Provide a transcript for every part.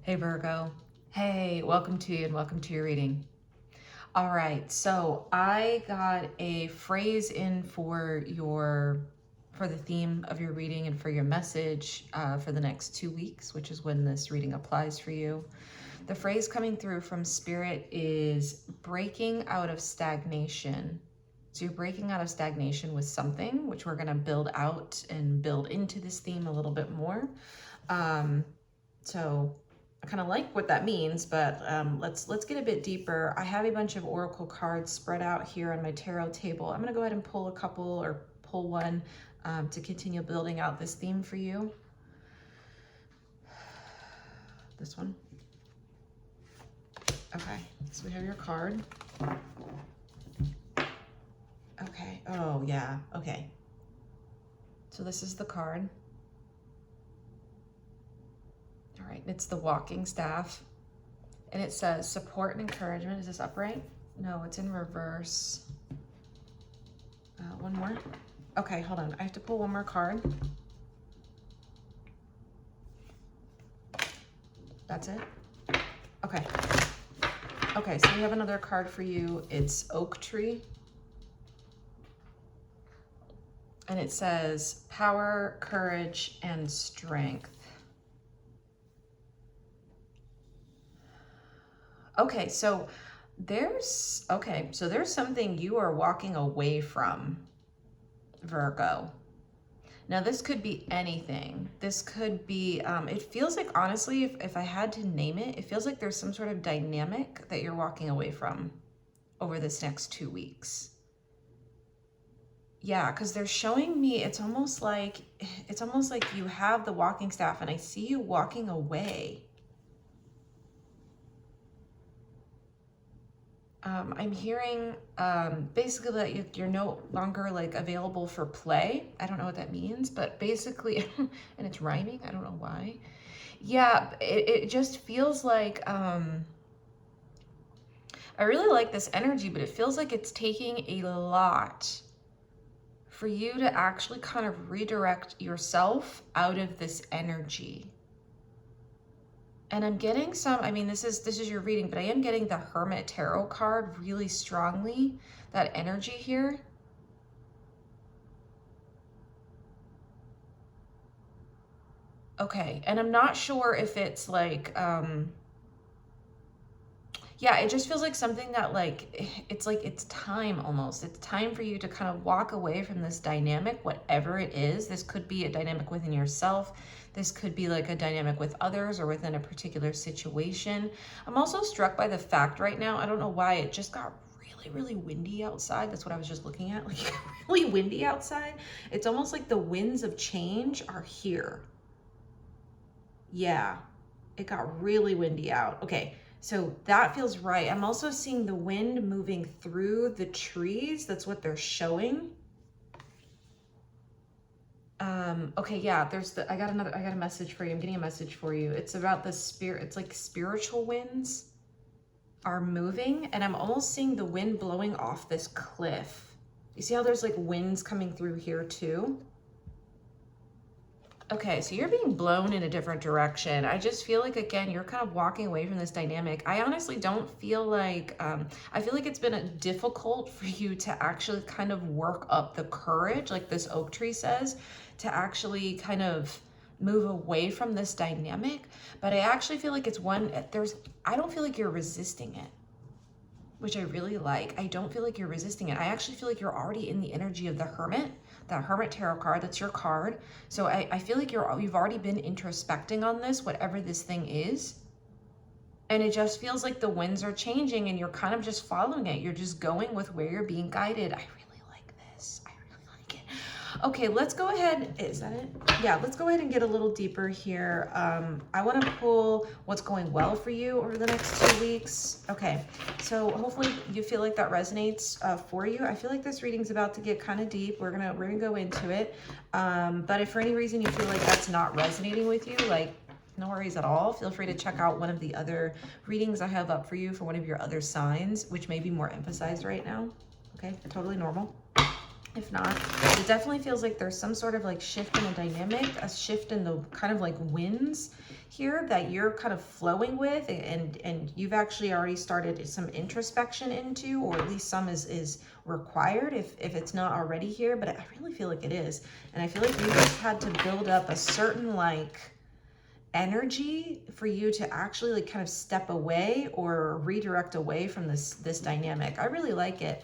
Hey Virgo. Hey, welcome to you and welcome to your reading. All right, so I got a phrase in for the theme of your reading and for your message for the next 2 weeks, which is when this reading applies for you. The phrase coming through from Spirit is breaking out of stagnation. So you're breaking out of stagnation with something, which we're going to build out and build into this theme a little bit more. So I kind of like what that means, but let's get a bit deeper. I have a bunch of oracle cards spread out here on my tarot table. I'm going to go ahead and pull a couple or pull one to continue building out this theme for you. This one. Okay, so we have your card. Okay, oh yeah, okay. So this is the card. All right, it's the walking staff, and it says support and encouragement. Is this upright? No, it's in reverse. One more. Okay, hold on. I have to pull one more card. That's it? Okay. Okay, so we have another card for you. It's oak tree. And it says power, courage, and strength. Okay, so there's something you are walking away from, Virgo. Now this could be anything. This could be, it feels like, honestly, if I had to name it, it feels like there's some sort of dynamic that you're walking away from over this next 2 weeks. Yeah, because they're showing me, it's almost like you have the walking staff and I see you walking away. I'm hearing basically that you're no longer like available for play. I don't know what that means, but basically, and it's rhyming, I don't know why. Yeah, it just feels like, I really like this energy, but it feels like it's taking a lot for you to actually kind of redirect yourself out of this energy. And I'm getting some, I mean, this is your reading, but I am getting the Hermit Tarot card really strongly, that energy here. Okay, and I'm not sure if it's like, yeah, it just feels like something that it's time almost. It's time for you to kind of walk away from this dynamic, whatever it is. This could be a dynamic within yourself. This could be like a dynamic with others or within a particular situation. I'm also struck by the fact right now, I don't know why, it just got really, really windy outside. That's what I was just looking at, like really windy outside. It's almost like the winds of change are here. Yeah, it got really windy out. Okay. So that feels right. I'm also seeing the wind moving through the trees. That's what they're showing. Okay, yeah, I got a message for you. I'm getting a message for you. It's about the spirit. It's like spiritual winds are moving, and I'm almost seeing the wind blowing off this cliff. You see how there's like winds coming through here too? Okay, so you're being blown in a different direction. I just feel like, again, you're kind of walking away from this dynamic. I honestly don't feel like, I feel like it's been difficult for you to actually kind of work up the courage, like this oak tree says, to actually kind of move away from this dynamic. But I actually feel like it's I don't feel like you're resisting it, which I really like. I don't feel like you're resisting it. I actually feel like you're already in the energy of the Hermit. That Hermit Tarot card, that's your card. So I feel like you've already been introspecting on this, whatever this thing is. And it just feels like the winds are changing and you're kind of just following it. You're just going with where you're being guided. I really like this. I really like it. Okay, let's go ahead. Is that it? Yeah, let's go ahead and get a little deeper here. I want to pull what's going well for you over the next 2 weeks. Okay, so hopefully you feel like that resonates for you. I feel like this reading's about to get kind of deep. We're gonna go into it. But if for any reason you feel like that's not resonating with you, like, no worries at all. Feel free to check out one of the other readings I have up for you for one of your other signs, which may be more emphasized right now. Okay, totally normal. If not, it definitely feels like there's some sort of like shift in the dynamic, a shift in the kind of like winds here that you're kind of flowing with, and you've actually already started some introspection into, or at least some is required if it's not already here, but I really feel like it is. And I feel like you just had to build up a certain like energy for you to actually like kind of step away or redirect away from this dynamic. I really like it.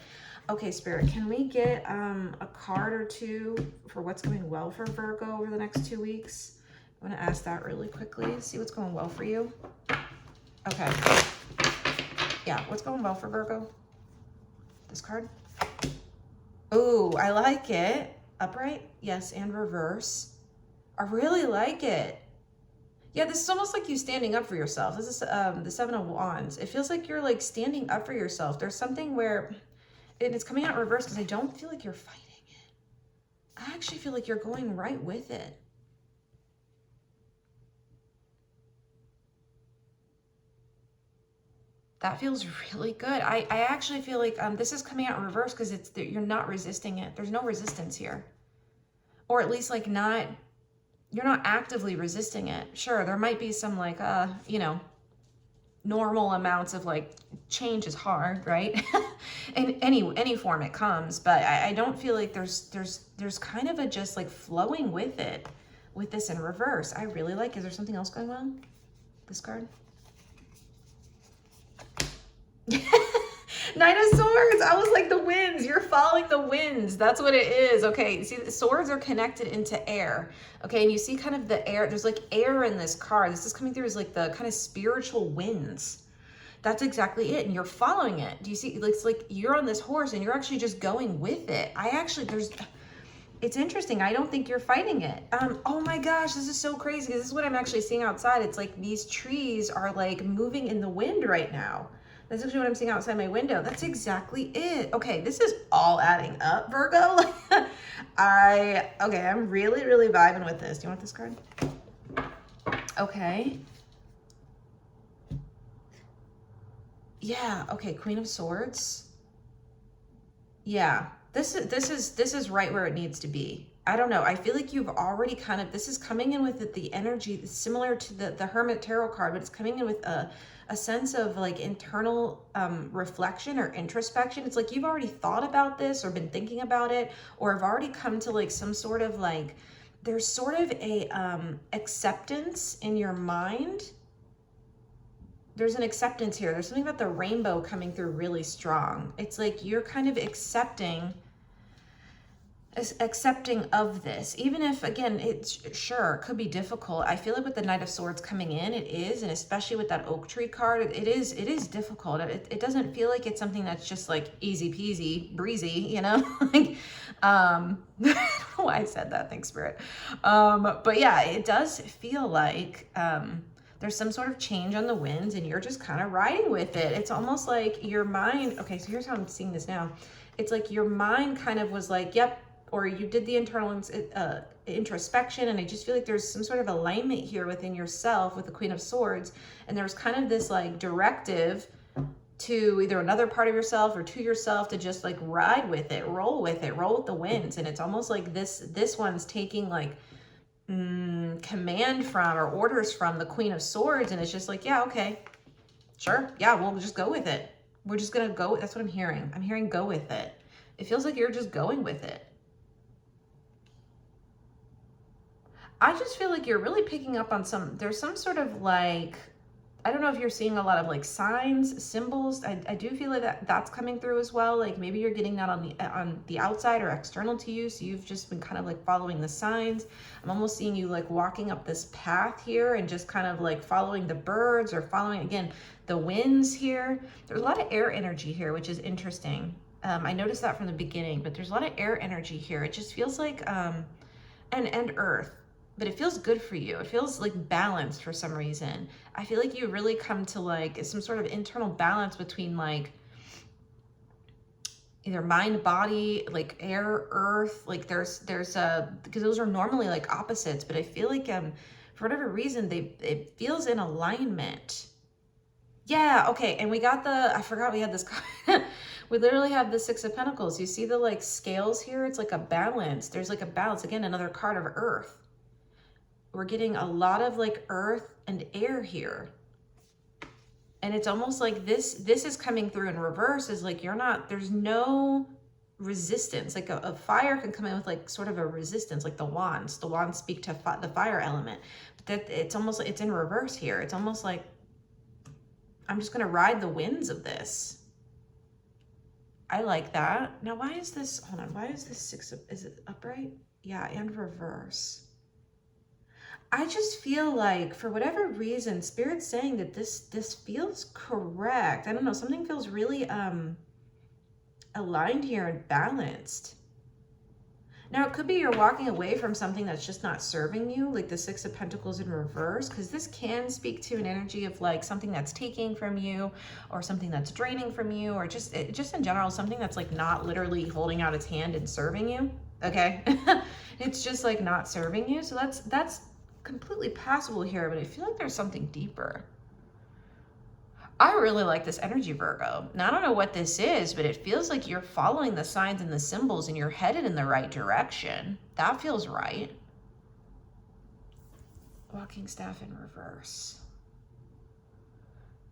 Okay, Spirit, can we get a card or two for what's going well for Virgo over the next 2 weeks? I'm going to ask that really quickly. See what's going well for you. Okay. Yeah, what's going well for Virgo? This card? Oh, I like it. Upright? Yes, and reverse. I really like it. Yeah, this is almost like you standing up for yourself. This is the Seven of Wands. It feels like you're like standing up for yourself. There's something where... and it's coming out reverse because I don't feel like you're fighting it. I actually feel like you're going right with it. That feels really good. I actually feel like this is coming out in reverse because you're not resisting it. There's no resistance here. Or at least like you're not actively resisting it. Sure, there might be some like, you know, normal amounts of like change is hard, right? In any form it comes, but I don't feel like there's kind of a just like flowing with it with this in reverse. I really like. Is there something else going on? This card? Knight of Swords. I was like, the winds. You're following the winds. That's what it is. Okay, see, the swords are connected into air. Okay, and you see kind of the air. There's like air in this card. This is coming through as like the kind of spiritual winds. That's exactly it. And you're following it. Do you see? It's like you're on this horse and you're actually just going with it. It's interesting. I don't think you're fighting it. Oh my gosh, this is so crazy. This is what I'm actually seeing outside. It's like these trees are like moving in the wind right now. That's actually what I'm seeing outside my window. That's exactly it. Okay, this is all adding up, Virgo. Okay, I'm really, really vibing with this. Do you want this card? Okay. Yeah, okay, Queen of Swords. Yeah, this is right where it needs to be. I don't know. I feel like you've already kind of, this is coming in with the energy similar to the Hermit Tarot card, but it's coming in with a sense of like internal reflection or introspection. It's like you've already thought about this or been thinking about it, or have already come to like some sort of like, there's sort of a acceptance in your mind. There's an acceptance here. There's something about the rainbow coming through really strong. It's like you're kind of accepting of this, even if again it's sure it could be difficult. I feel like with the Knight of Swords coming in, it is, and especially with that oak tree card, it is difficult. It doesn't feel like it's something that's just like easy peasy breezy, you know. Like I don't know why I said that, thanks Spirit. But yeah, it does feel like there's some sort of change on the winds and you're just kind of riding with it. It's almost like your mind, okay, so here's how I'm seeing this now. It's like your mind kind of was like, yep, or you did the internal introspection, and I just feel like there's some sort of alignment here within yourself with the Queen of Swords, and there's kind of this like directive to either another part of yourself or to yourself to just like ride with it, roll with the winds. And it's almost like this one's taking like command from or orders from the Queen of Swords, and it's just like, yeah, okay, sure, yeah, we'll just go with it. We're just gonna go. That's what I'm hearing. I'm hearing go with it. It feels like you're just going with it. I just feel like you're really picking up on there's some sort of like, I don't know if you're seeing a lot of like signs, symbols. I do feel like that's coming through as well. Like maybe you're getting that on the outside or external to you. So you've just been kind of like following the signs. I'm almost seeing you like walking up this path here and just kind of like following the birds or following, again, the winds here. There's a lot of air energy here, which is interesting. I noticed that from the beginning, but there's a lot of air energy here. It just feels like, and earth. But it feels good for you. It feels like balanced for some reason. I feel like you really come to like some sort of internal balance between like either mind, body, like air, earth. Like there's because those are normally like opposites, but I feel like for whatever reason it feels in alignment. Yeah, okay, and we got I forgot we had this card. We literally have the Six of Pentacles. You see the like scales here? It's like a balance. There's like a balance. Again, another card of Earth. We're getting a lot of like earth and air here. And it's almost like this is coming through in reverse, is like you're not, there's no resistance. Like a fire can come in with like sort of a resistance, like the wands. The wands speak to the fire element. But that it's almost like it's in reverse here. It's almost like I'm just going to ride the winds of this. I like that. Now, why is this, hold on, why is this six, is it upright? Yeah, and reverse. I just feel like for whatever reason, Spirit's saying that this feels correct. I don't know, something feels really aligned here and balanced. Now, it could be you're walking away from something that's just not serving you, like the Six of Pentacles in reverse, because this can speak to an energy of like something that's taking from you, or something that's draining from you, or just in general, something that's like not literally holding out its hand and serving you, okay? It's just like not serving you. So that's completely passable here, but I feel like there's something deeper. I really like this energy, Virgo. Now, I don't know what this is, but it feels like you're following the signs and the symbols and you're headed in the right direction. That feels right. Walking staff in reverse.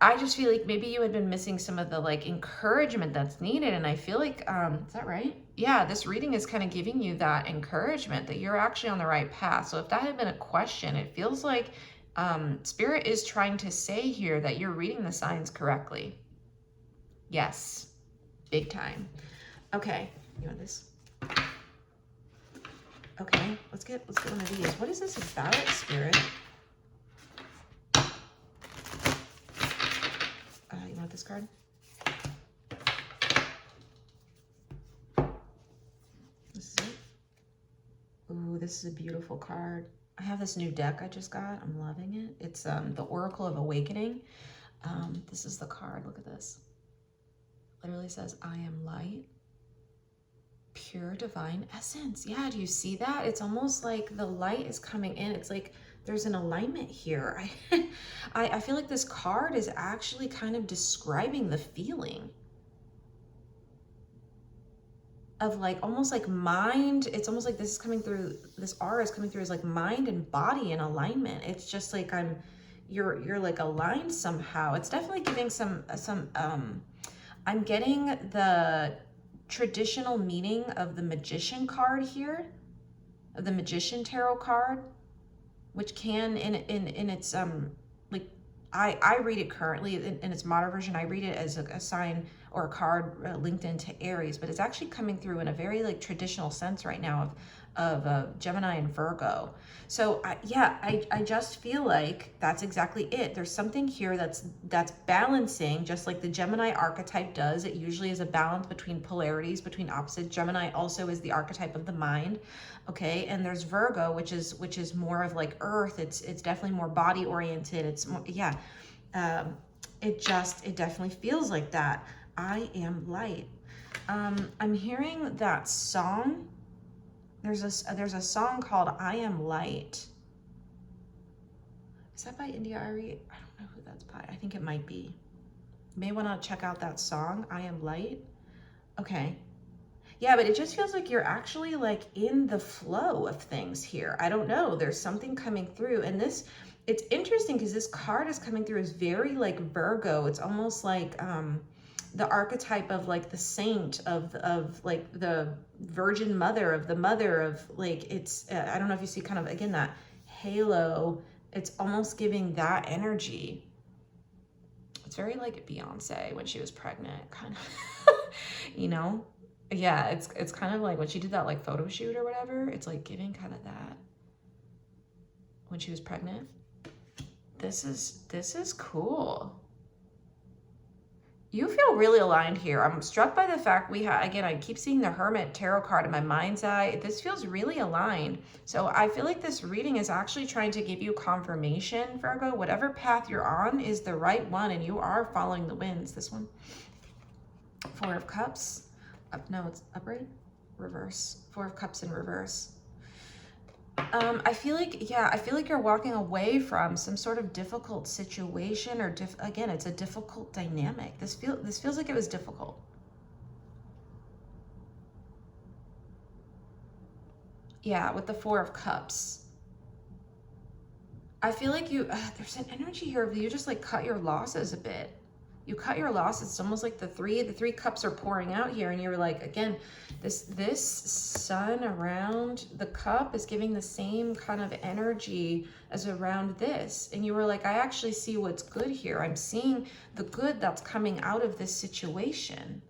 I just feel like maybe you had been missing some of the like encouragement that's needed. And I feel like, is that right? Yeah, this reading is kind of giving you that encouragement that you're actually on the right path. So if that had been a question, it feels like Spirit is trying to say here that you're reading the signs correctly. Yes, big time. Okay, you want this? Okay, let's get one of these. What is this about, Spirit? You want this card? This is it. Ooh, this is a beautiful card. I have this new deck I just got. I'm loving it. It's the Oracle of Awakening. This is the card. Look at this. Literally says, I am light, pure divine essence. Yeah, do you see that? It's almost like the light is coming in. It's like there's an alignment here. I feel like this card is actually kind of describing the feeling of like almost like mind. It's almost like this is coming through, this aura is coming through as like mind and body in alignment. It's just like you're like aligned somehow. It's definitely giving some I'm getting the traditional meaning of the Magician card here, of the Magician tarot card, which can in its like I read it currently in its modern version. I read it as a sign or a card linked into Aries, but it's actually coming through in a very like traditional sense right now of Gemini and Virgo. So I just feel like that's exactly it. There's something here that's balancing, just like the Gemini archetype does. It usually is a balance between polarities, between opposites. Gemini also is the archetype of the mind. Okay, and there's Virgo, which is more of like earth. It's definitely more body oriented. It's more, yeah. It definitely feels like that. I am light. I'm hearing that song. There's a song called I Am Light. Is that by India Arie? I don't know who that's by. I think it might be. You may want to check out that song, I Am Light. Okay. Yeah, but it just feels like you're actually like in the flow of things here. I don't know. There's something coming through. And this, it's interesting because this card is coming through as very like Virgo. It's almost like the archetype of like the saint of like the Virgin Mother, of the mother of like, it's, I don't know if you see kind of, again, that halo. It's almost giving that energy. It's very like Beyonce when she was pregnant, kind of, you know? Yeah, it's kind of like when she did that like photo shoot or whatever, it's like giving kind of that when she was pregnant. This is cool. You feel really aligned here. I'm struck by the fact we have, again, I keep seeing the Hermit tarot card in my mind's eye. This feels really aligned. So I feel like this reading is actually trying to give you confirmation, Virgo. Whatever path you're on is the right one and you are following the winds. This one, Four of Cups. No, it's upright, reverse. Four of Cups in reverse. I feel like, yeah, I feel like you're walking away from some sort of difficult situation or again, it's a difficult dynamic. This feels like it was difficult. Yeah, with the Four of Cups. I feel like you, there's an energy here of you just like cut your losses a bit. You cut your losses. It's almost like the three cups are pouring out here, and you're like, again, this sun around the cup is giving the same kind of energy as around this. And you were like, I actually see what's good here. I'm seeing the good that's coming out of this situation.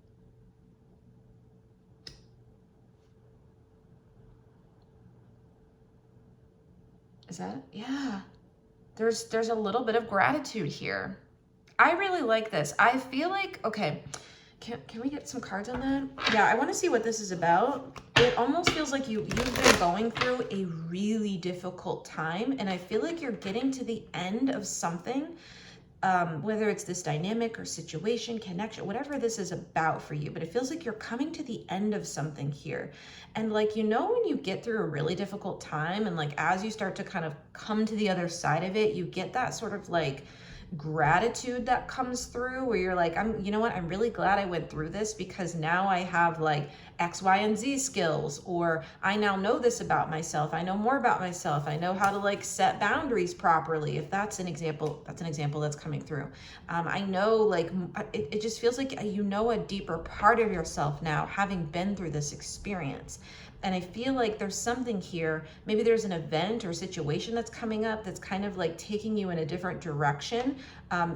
Is that, yeah. There's a little bit of gratitude here. I really like this. I feel like, okay, can we get some cards on that? Yeah, I want to see what this is about. It almost feels like you've been going through a really difficult time, and I feel like you're getting to the end of something, whether it's this dynamic or situation, connection, whatever this is about for you, but it feels like you're coming to the end of something here. And like, you know, when you get through a really difficult time, and like as you start to kind of come to the other side of it, you get that sort of like gratitude that comes through where you're like, you know what, I'm really glad I went through this, because now I have like X, Y, and Z skills, or I now know this about myself. I know more about myself. I know how to like set boundaries properly. If that's an example, that's coming through. I know like, it just feels like you know a deeper part of yourself now, having been through this experience. And I feel like there's something here, maybe there's an event or situation that's coming up that's kind of like taking you in a different direction.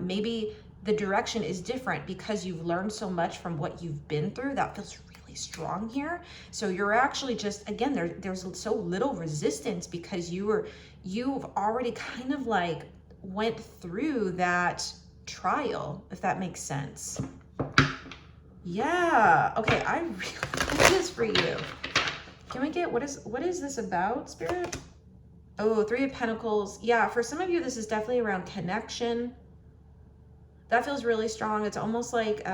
Maybe the direction is different because you've learned so much from what you've been through. That feels really strong here. So you're actually just, again, there's so little resistance because you've already kind of like went through that trial, if that makes sense. Yeah, okay, I really like this for you. Can we get, what is this about, Spirit? Oh, Three of Pentacles. Yeah, for some of you, this is definitely around connection. That feels really strong. It's almost like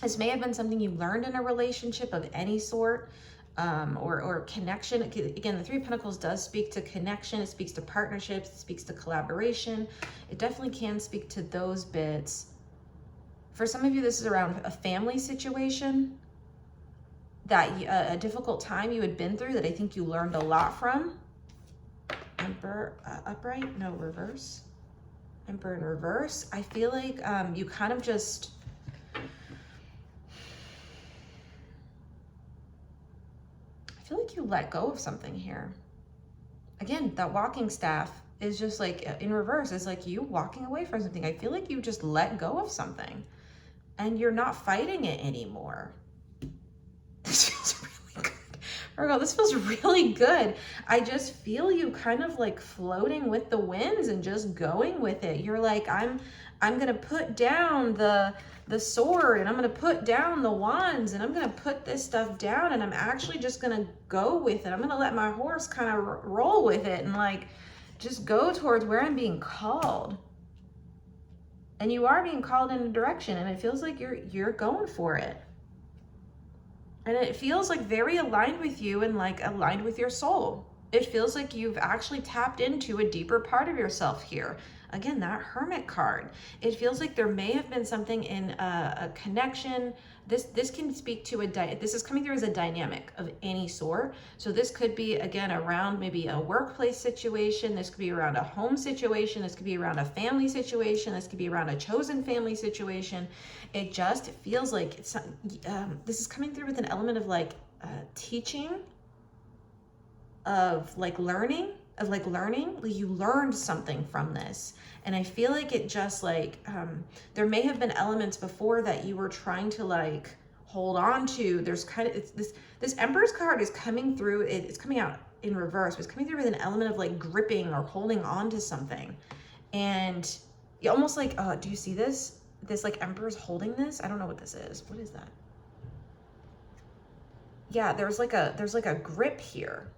this may have been something you learned in a relationship of any sort, or connection. Again, the Three of Pentacles does speak to connection. It speaks to partnerships. It speaks to collaboration. It definitely can speak to those bits. For some of you, this is around a family situation, that a difficult time you had been through that I think you learned a lot from. Emperor upright, no, reverse. Emperor in reverse. I feel like you kind of just, I feel like you let go of something here. Again, that walking staff is just like in reverse. It's like you walking away from something. I feel like you just let go of something and you're not fighting it anymore. This feels really good. Virgo, this feels really good. I just feel you kind of like floating with the winds and just going with it. You're like, I'm gonna put down the sword, and I'm gonna put down the wands, and I'm gonna put this stuff down, and I'm actually just gonna go with it. I'm gonna let my horse kind of roll with it and like just go towards where I'm being called. And you are being called in a direction, and it feels like you're going for it. And it feels like very aligned with you and like aligned with your soul. It feels like you've actually tapped into a deeper part of yourself here. Again, that Hermit card. It feels like there may have been something in a connection. This can speak to this is coming through as a dynamic of any sort. So this could be, again, around maybe a workplace situation. This could be around a home situation. This could be around a family situation. This could be around a chosen family situation. It just feels like it's this is coming through with an element of like teaching, of like learning, like you learned something from this. And I feel like it just like there may have been elements before that you were trying to like hold on to. There's kind of this Emperor's card is coming through. It's coming out in reverse, but it's coming through with an element of like gripping or holding on to something. And you almost like, do you see this like Emperor's holding this? I don't know what this is. What is that? Yeah, there's like a grip here.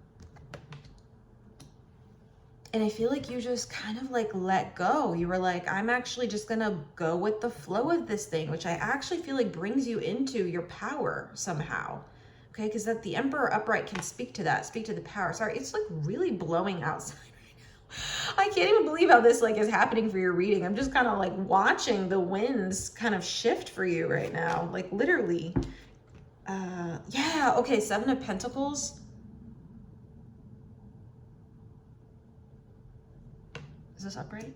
And I feel like you just kind of like let go. You were like, I'm actually just gonna go with the flow of this thing, which I actually feel like brings you into your power somehow. Okay, because that the Emperor upright can speak to that, speak to the power. Sorry, it's like really blowing outside right now. I can't even believe how this like is happening for your reading. I'm just kind of like watching the winds kind of shift for you right now, like literally. Yeah, okay, Seven of Pentacles. this upright?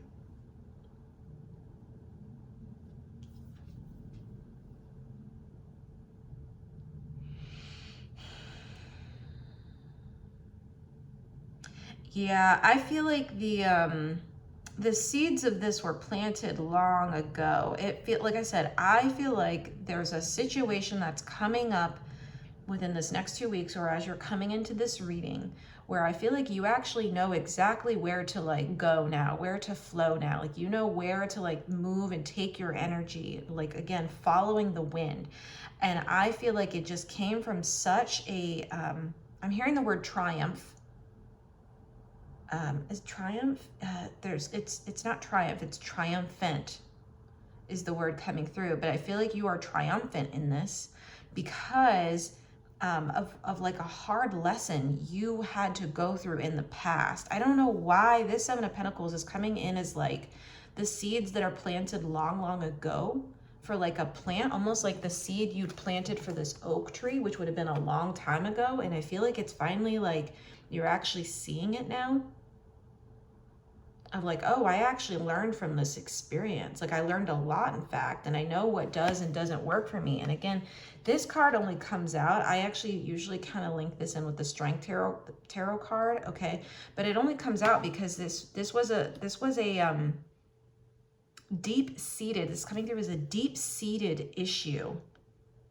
Yeah, I feel like the seeds of this were planted long ago. Like I said, I feel like there's a situation that's coming up within this next 2 weeks, or as you're coming into this reading, where I feel like you actually know exactly where to like go now, where to flow now. Like, you know where to like move and take your energy, like, again, following the wind. And I feel like it just came from such a, I'm hearing the word triumph. Is triumph? It's not triumph, it's triumphant is the word coming through. But I feel like you are triumphant in this because of like a hard lesson you had to go through in the past. I don't know why this Seven of Pentacles is coming in as like the seeds that are planted long, long ago for like a plant, almost like the seed you'd planted for this oak tree, which would have been a long time ago. And I feel like it's finally like you're actually seeing it now. Of like, oh, I actually learned from this experience. Like, I learned a lot, in fact, and I know what does and doesn't work for me. And again, this card only comes out, I actually usually kind of link this in with the Strength Tarot card, okay? But it only comes out because this was a deep-seated, this coming through as a deep-seated issue.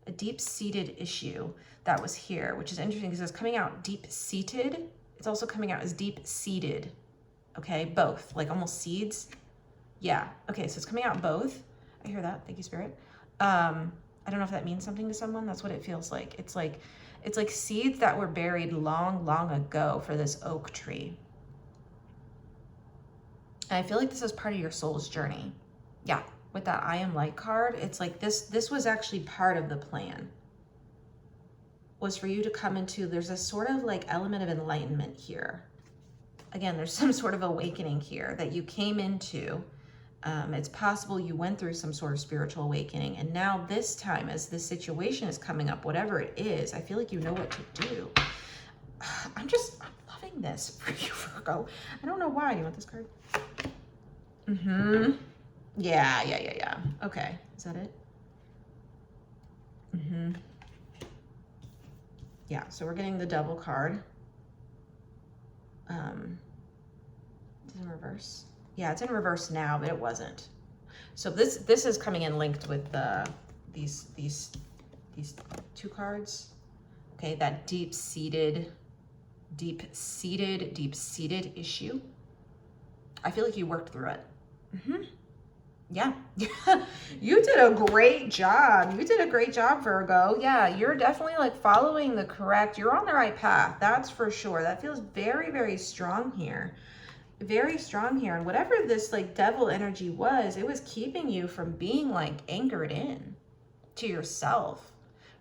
A deep-seated issue that was here, which is interesting because it's coming out deep-seated. It's also coming out as deep-seated. Okay, both, like almost seeds. Yeah, okay, so it's coming out both. I hear that, thank you, Spirit. I don't know if that means something to someone. That's what it feels like. It's like seeds that were buried long, long ago for this oak tree. And I feel like this is part of your soul's journey. Yeah, with that I Am Light card, it's like this was actually part of the plan. Was for you to come into, there's a sort of like element of enlightenment here. Again, there's some sort of awakening here that you came into. It's possible you went through some sort of spiritual awakening. And now this time, as this situation is coming up, whatever it is, I feel like you know what to do. I'm loving this for you, Virgo. I don't know why. Do you want this card? Mm-hmm. Yeah. Okay. Is that it? Mm-hmm. Yeah, so we're getting the double card. It's in reverse. Yeah, it's in reverse now, but it wasn't. So this is coming in linked with these two cards. Okay, that deep-seated issue. I feel like you worked through it. Mm-hmm. Yeah, you did a great job. You did a great job, Virgo. Yeah, you're definitely like following the correct, you're on the right path. That's for sure. That feels very, very strong here. Very strong here. And whatever this like devil energy was, it was keeping you from being like anchored in to yourself,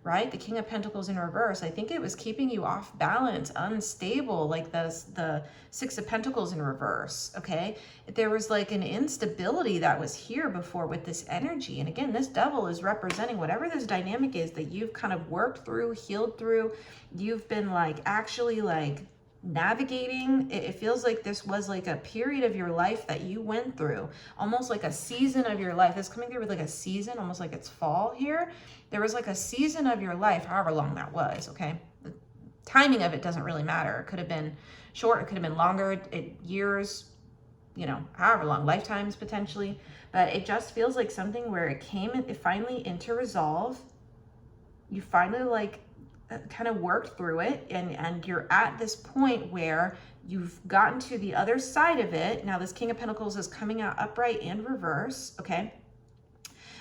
right? The King of Pentacles in reverse. I think it was keeping you off balance, unstable, like the Six of Pentacles in reverse, okay? There was like an instability that was here before with this energy. And again, this devil is representing whatever this dynamic is that you've kind of worked through, healed through. You've been like actually like navigating. It feels like this was like a period of your life that you went through, almost like a season of your life. This coming through with like a season, almost like it's fall here. There was like a season of your life, however long that was, okay? The timing of it doesn't really matter. It could have been short, it could have been longer, years, you know, however long, lifetimes potentially. But it just feels like something where it finally into resolve. You finally like kind of worked through it, and you're at this point where you've gotten to the other side of it. Now this King of Pentacles is coming out upright and reverse, okay?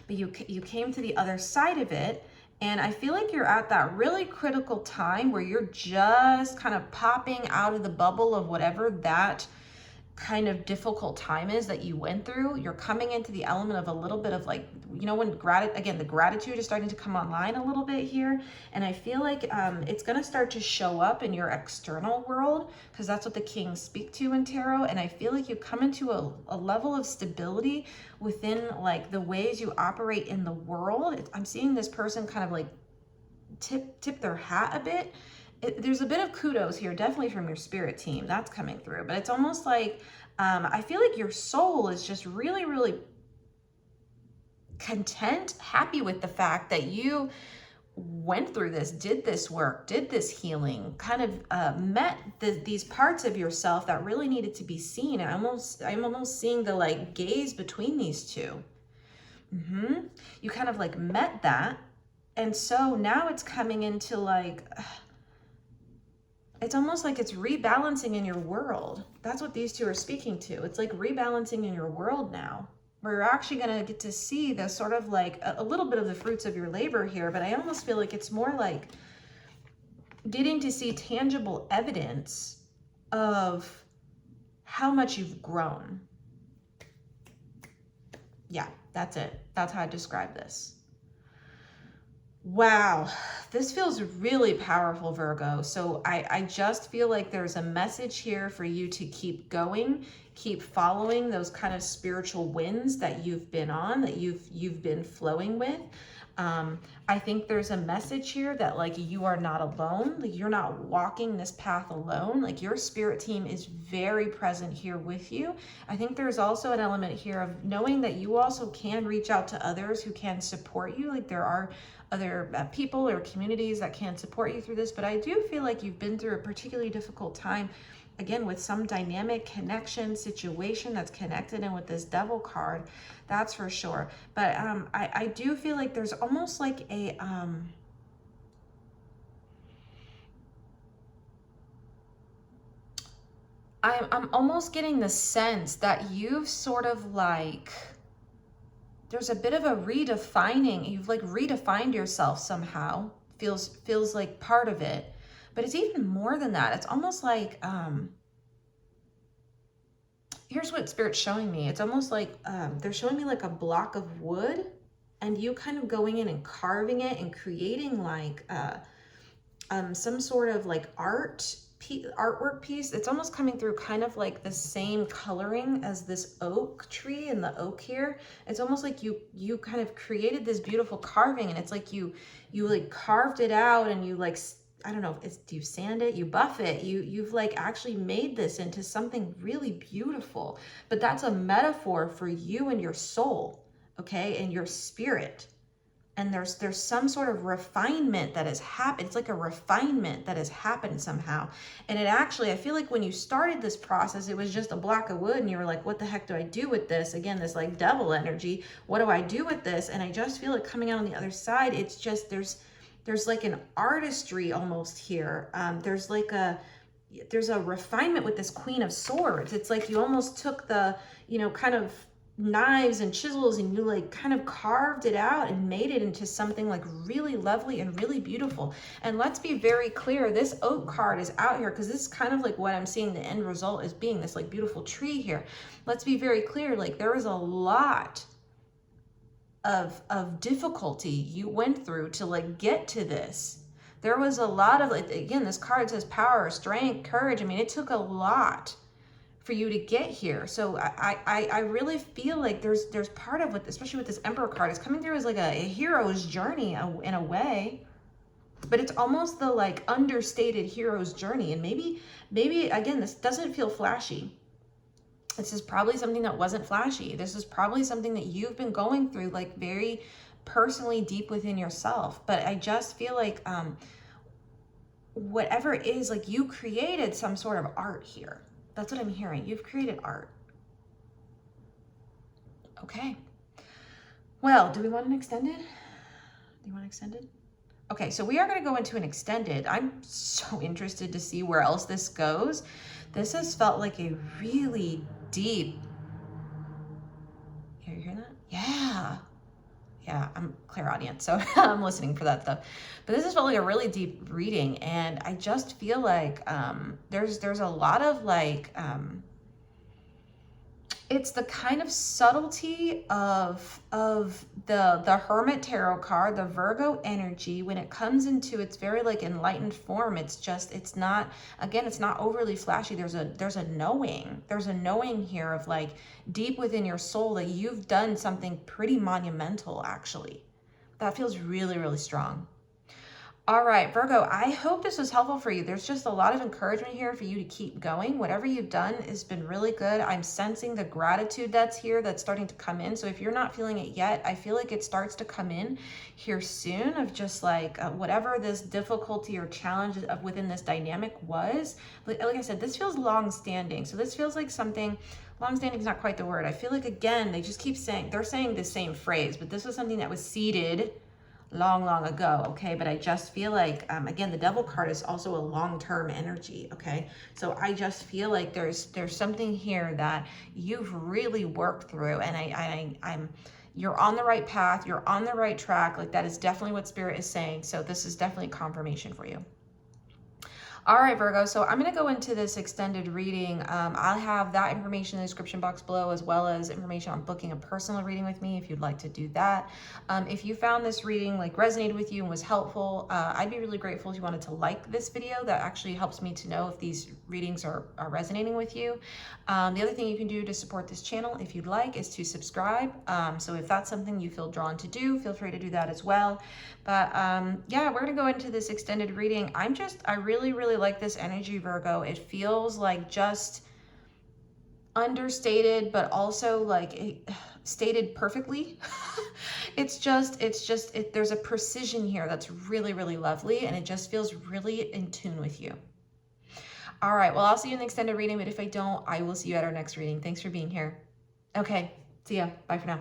But you came to the other side of it, and I feel like you're at that really critical time where you're just kind of popping out of the bubble of whatever that kind of difficult time is that you went through. You're coming into the element of a little bit of like, you know, when the gratitude is starting to come online a little bit here. And I feel like it's going to start to show up in your external world, because that's what the kings speak to in tarot. And I feel like you come into a level of stability within like the ways you operate in the world. I'm seeing this person kind of like tip their hat a bit. There's a bit of kudos here, definitely from your spirit team. That's coming through. But it's almost like I feel like your soul is just really, really content, happy with the fact that you went through this, did this work, did this healing, kind of met these parts of yourself that really needed to be seen. I'm almost seeing the like gaze between these two. You kind of like met that. And so now it's coming into like, it's almost like it's rebalancing in your world. That's what these two are speaking to. It's like rebalancing in your world now, where you're actually going to get to see the sort of like a little bit of the fruits of your labor here. But I almost feel like it's more like getting to see tangible evidence of how much you've grown. Yeah, that's it. That's how I describe this. Wow, this feels really powerful, Virgo. So I just feel like there's a message here for you to keep going, keep following those kind of spiritual winds that you've been on, that you've been flowing with. I think there's a message here that like you are not alone, like you're not walking this path alone, like your spirit team is very present here with you. I think there's also an element here of knowing that you also can reach out to others who can support you. Like there are other people or communities that can support you through this, but I do feel like you've been through a particularly difficult time, again, with some dynamic connection situation that's connected in with this devil card, that's for sure. But I do feel like there's almost like a, I'm almost getting the sense that you've sort of like, there's a bit of a redefining, you've like redefined yourself somehow, feels like part of it. But it's even more than that. It's almost like, here's what Spirit's showing me. It's almost like they're showing me like a block of wood and you kind of going in and carving it and creating like some sort of like artwork piece. It's almost coming through kind of like the same coloring as this oak tree and the oak here. It's almost like you kind of created this beautiful carving, and it's like you like carved it out, and you like, I don't know, do you sand it, you buff it, you've like actually made this into something really beautiful. But that's a metaphor for you and your soul, okay, and your spirit. And there's some sort of refinement that has happened. It's like a refinement that has happened somehow. And it actually, I feel like when you started this process, it was just a block of wood and you were like, what the heck do I do with this? Again, this like devil energy, what do I do with this? And I just feel it coming out on the other side. It's just, there's like an artistry almost here. There's a refinement with this Queen of Swords. It's like you almost took the, kind of knives and chisels and you like kind of carved it out and made it into something like really lovely and really beautiful. And let's be very clear, this oak card is out here because this is kind of like what I'm seeing the end result as being, this like beautiful tree here. Let's be very clear, like there was a lot of difficulty you went through to like get to this. There was a lot of, like, again, this card says power, strength, courage. I mean, it took a lot for you to get here. So I really feel like there's part of what, especially with this Emperor card, is coming through as like a hero's journey in a way, but it's almost the like understated hero's journey. And maybe again, this doesn't feel flashy. This is probably something that wasn't flashy. This is probably something that you've been going through like very personally deep within yourself. But I just feel like whatever it is, like you created some sort of art here. That's what I'm hearing. You've created art. Okay. Well, do we want an extended? Do you want extended? Okay, so we are going to go into an extended. I'm so interested to see where else this goes. This has felt like a really deep. You hear that? Yeah. Yeah, I'm clairaudient, so I'm listening for that stuff. But this has felt like a really deep reading, and I just feel like there's a lot of like, it's the kind of subtlety of the Hermit Tarot card, the Virgo energy, when it comes into its very like enlightened form. It's just, it's not, again, it's not overly flashy. There's a knowing here of like deep within your soul that you've done something pretty monumental, actually. That feels really, really strong. All right, Virgo, I hope this was helpful for you. There's just a lot of encouragement here for you to keep going. Whatever you've done has been really good. I'm sensing the gratitude that's here that's starting to come in. So if you're not feeling it yet, I feel like it starts to come in here soon of just like whatever this difficulty or challenge of within this dynamic was. Like I said, this feels long-standing. So this feels like something, long-standing is not quite the word. I feel like, again, they just keep saying, they're saying the same phrase, but this was something that was seeded long ago, okay? But I just feel like, again, the Devil card is also a long-term energy, okay? So I just feel like there's something here that you've really worked through, and I'm you're on the right path, you're on the right track. Like, that is definitely what Spirit is saying. So this is definitely confirmation for you. All right, Virgo, so I'm going to go into this extended reading. I'll have that information in the description box below, as well as information on booking a personal reading with me if you'd like to do that. If you found this reading like resonated with you and was helpful, I'd be really grateful if you wanted to like this video. That actually helps me to know if these readings are resonating with you. The other thing you can do to support this channel, if you'd like, is to subscribe. So if that's something you feel drawn to do, feel free to do that as well. But yeah, we're going to go into this extended reading. I really like this energy, Virgo. It feels like just understated, but also like stated perfectly. There's a precision here that's really lovely, and it just feels really in tune with you. All right, well, I'll see you in the extended reading, but if I don't, I will see you at our next reading. Thanks for being here. Okay, see ya. Bye for now.